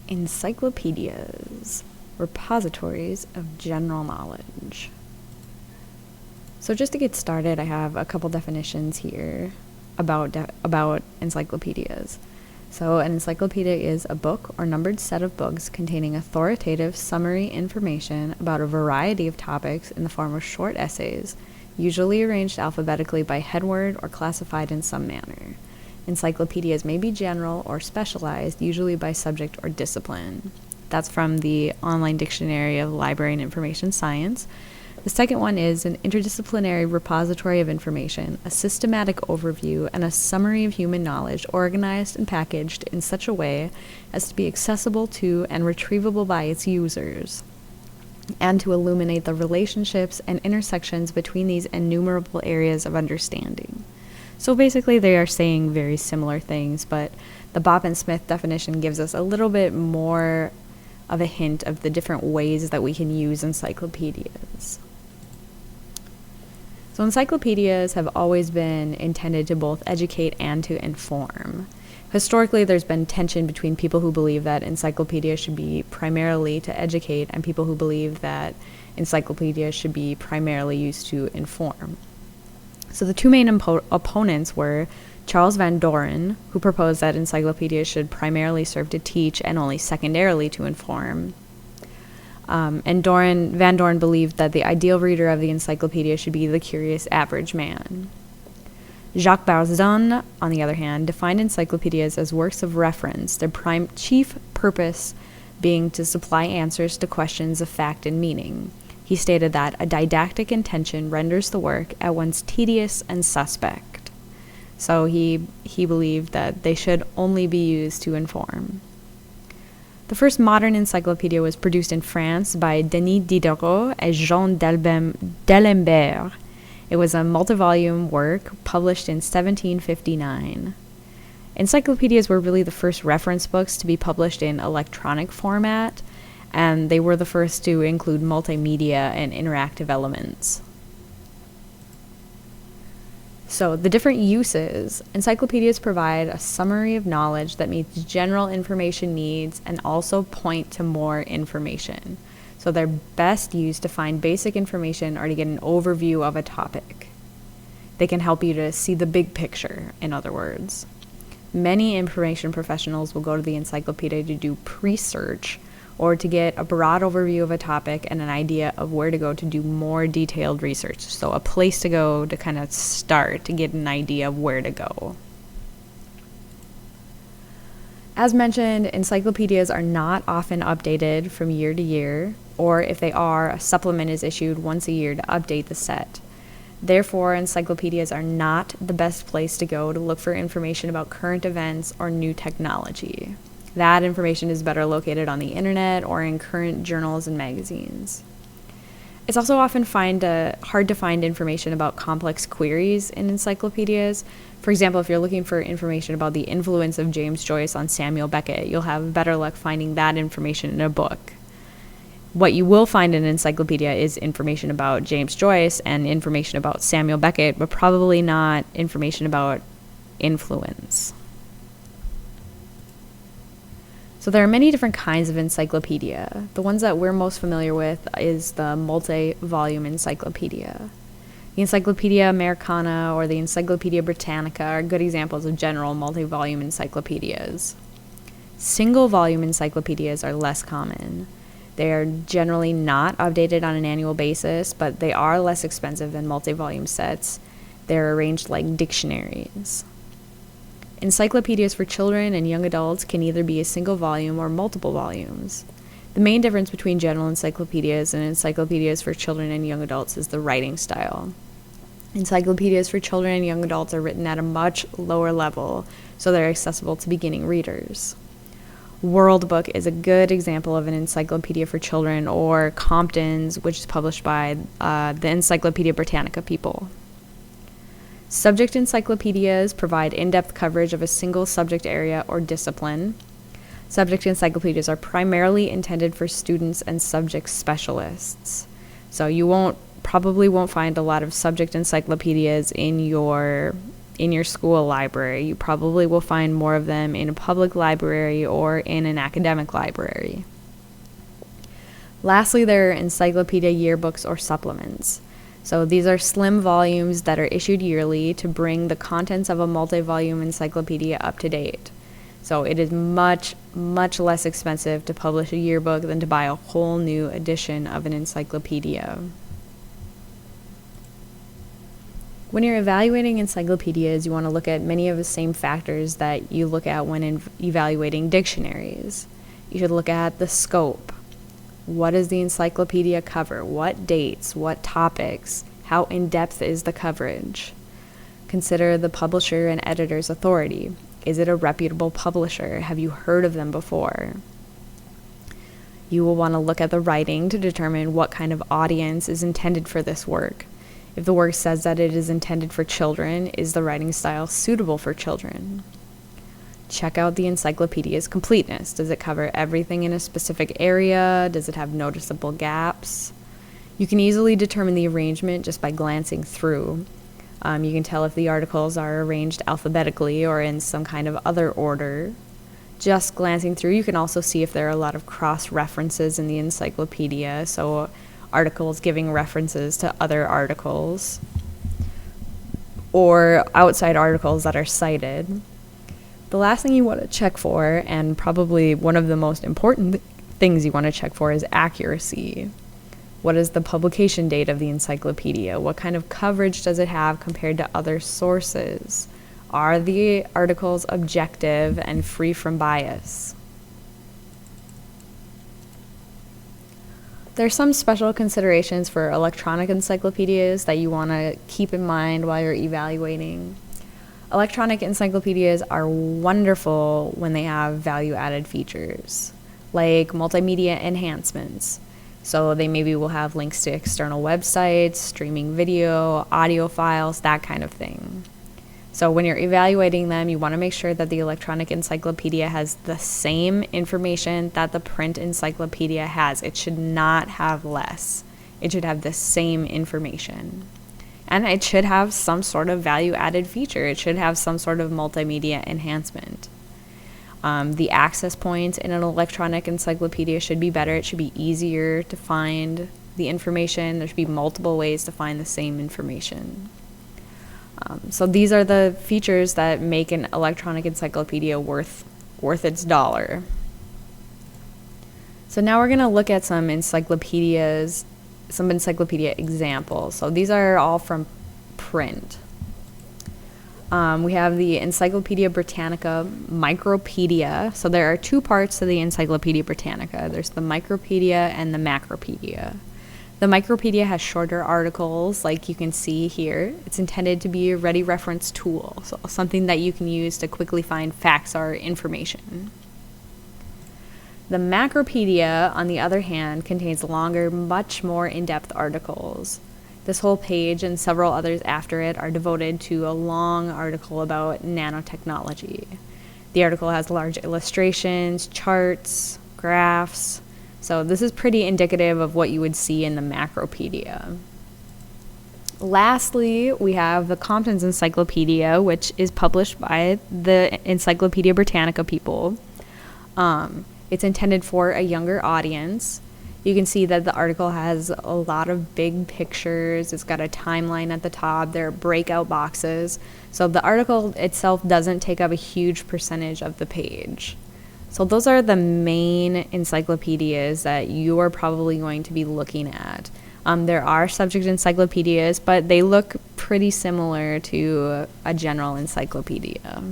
Encyclopedias, repositories of general knowledge. So just to get started, I have a couple definitions here about encyclopedias. So an encyclopedia is a book or numbered set of books containing authoritative summary information about a variety of topics in the form of short essays, usually arranged alphabetically by headword or classified in some manner. Encyclopedias may be general or specialized, usually by subject or discipline. That's from the Online Dictionary of Library and Information Science. The second one is an interdisciplinary repository of information, a systematic overview, and a summary of human knowledge organized and packaged in such a way as to be accessible to and retrievable by its users, and to illuminate the relationships and intersections between these innumerable areas of understanding. So basically they are saying very similar things, but the Bopp and Smith definition gives us a little bit more of a hint of the different ways that we can use encyclopedias. So encyclopedias have always been intended to both educate and to inform. Historically, there's been tension between people who believe that encyclopedias should be primarily to educate and people who believe that encyclopedias should be primarily used to inform. So the two main opponents were Charles Van Doren, who proposed that encyclopedias should primarily serve to teach and only secondarily to inform. And Van Doren believed that the ideal reader of the encyclopedia should be the curious average man. Jacques Barzun, on the other hand, defined encyclopedias as works of reference, their chief purpose being to supply answers to questions of fact and meaning. He stated that a didactic intention renders the work at once tedious and suspect. So he believed that they should only be used to inform. The first modern encyclopedia was produced in France by Denis Diderot and Jean d'Alembert. It was a multi-volume work published in 1759. Encyclopedias were really the first reference books to be published in electronic format, and they were the first to include multimedia and interactive elements. So the different uses. Encyclopedias provide a summary of knowledge that meets general information needs and also point to more information. So they're best used to find basic information or to get an overview of a topic. They can help you to see the big picture, in other words. Many information professionals will go to the encyclopedia to do pre-search or to get a broad overview of a topic and an idea of where to go to do more detailed research. So a place to go to kind of start to get an idea of where to go. As mentioned, encyclopedias are not often updated from year to year, or if they are, a supplement is issued once a year to update the set. Therefore, encyclopedias are not the best place to go to look for information about current events or new technology. That information is better located on the internet or in current journals and magazines. It's also often hard to find information about complex queries in encyclopedias. For example, if you're looking for information about the influence of James Joyce on Samuel Beckett, you'll have better luck finding that information in a book. What you will find in an encyclopedia is information about James Joyce and information about Samuel Beckett, but probably not information about influence. So there are many different kinds of encyclopedia. The ones that we're most familiar with is the multi-volume encyclopedia. The Encyclopedia Americana or the Encyclopedia Britannica are good examples of general multi-volume encyclopedias. Single-volume encyclopedias are less common. They are generally not updated on an annual basis, but they are less expensive than multi-volume sets. They're arranged like dictionaries. Encyclopedias for children and young adults can either be a single volume or multiple volumes. The main difference between general encyclopedias and encyclopedias for children and young adults is the writing style. Encyclopedias for children and young adults are written at a much lower level, so they're accessible to beginning readers. World Book is a good example of an encyclopedia for children, or Compton's, which is published by the Encyclopedia Britannica people. Subject encyclopedias provide in-depth coverage of a single subject area or discipline. Subject encyclopedias are primarily intended for students and subject specialists. So you probably won't find a lot of subject encyclopedias in your in your school library. You probably will find more of them in a public library or in an academic library. Lastly, there are encyclopedia yearbooks or supplements. So these are slim volumes that are issued yearly to bring the contents of a multi-volume encyclopedia up to date. So it is much, much less expensive to publish a yearbook than to buy a whole new edition of an encyclopedia. When you're evaluating encyclopedias, you want to look at many of the same factors that you look at when evaluating dictionaries. You should look at the scope. What does the encyclopedia cover? What dates? What topics? How in-depth is the coverage? Consider the publisher and editor's authority. Is it a reputable publisher? Have you heard of them before? You will want to look at the writing to determine what kind of audience is intended for this work. If the work says that it is intended for children, is the writing style suitable for children? Check out the encyclopedia's completeness. Does it cover everything in a specific area? Does it have noticeable gaps? You can easily determine the arrangement just by glancing through. You can tell if the articles are arranged alphabetically or in some kind of other order. Just glancing through, you can also see if there are a lot of cross-references in the encyclopedia, so articles giving references to other articles or outside articles that are cited. The last thing you want to check for, and probably one of the most important things you want to check for, is accuracy. What is the publication date of the encyclopedia? What kind of coverage does it have compared to other sources? Are the articles objective and free from bias? There are some special considerations for electronic encyclopedias that you want to keep in mind while you're evaluating. Electronic encyclopedias are wonderful when they have value-added features, like multimedia enhancements. So they maybe will have links to external websites, streaming video, audio files, that kind of thing. So when you're evaluating them, you want to make sure that the electronic encyclopedia has the same information that the print encyclopedia has. It should not have less. It should have the same information. And it should have some sort of value-added feature. It should have some sort of multimedia enhancement. The access points in an electronic encyclopedia should be better. It should be easier to find the information. There should be multiple ways to find the same information. So these are the features that make an electronic encyclopedia worth its dollar. So now we're going to look at some encyclopedia examples. So these are all from print. We have the Encyclopedia Britannica Micropedia. So there are two parts to the Encyclopedia Britannica. There's the Micropedia and the Macropedia. The Micropedia has shorter articles, like you can see here. It's intended to be a ready reference tool, so something that you can use to quickly find facts or information. The Macropedia, on the other hand, contains longer, much more in-depth articles. This whole page and several others after it are devoted to a long article about nanotechnology. The article has large illustrations, charts, graphs. So this is pretty indicative of what you would see in the Macropedia. Lastly, we have the Compton's Encyclopedia, which is published by the Encyclopedia Britannica people. It's intended for a younger audience. You can see that the article has a lot of big pictures. It's got a timeline at the top. There are breakout boxes. So the article itself doesn't take up a huge percentage of the page. So those are the main encyclopedias that you are probably going to be looking at. There are subject encyclopedias, but they look pretty similar to a general encyclopedia.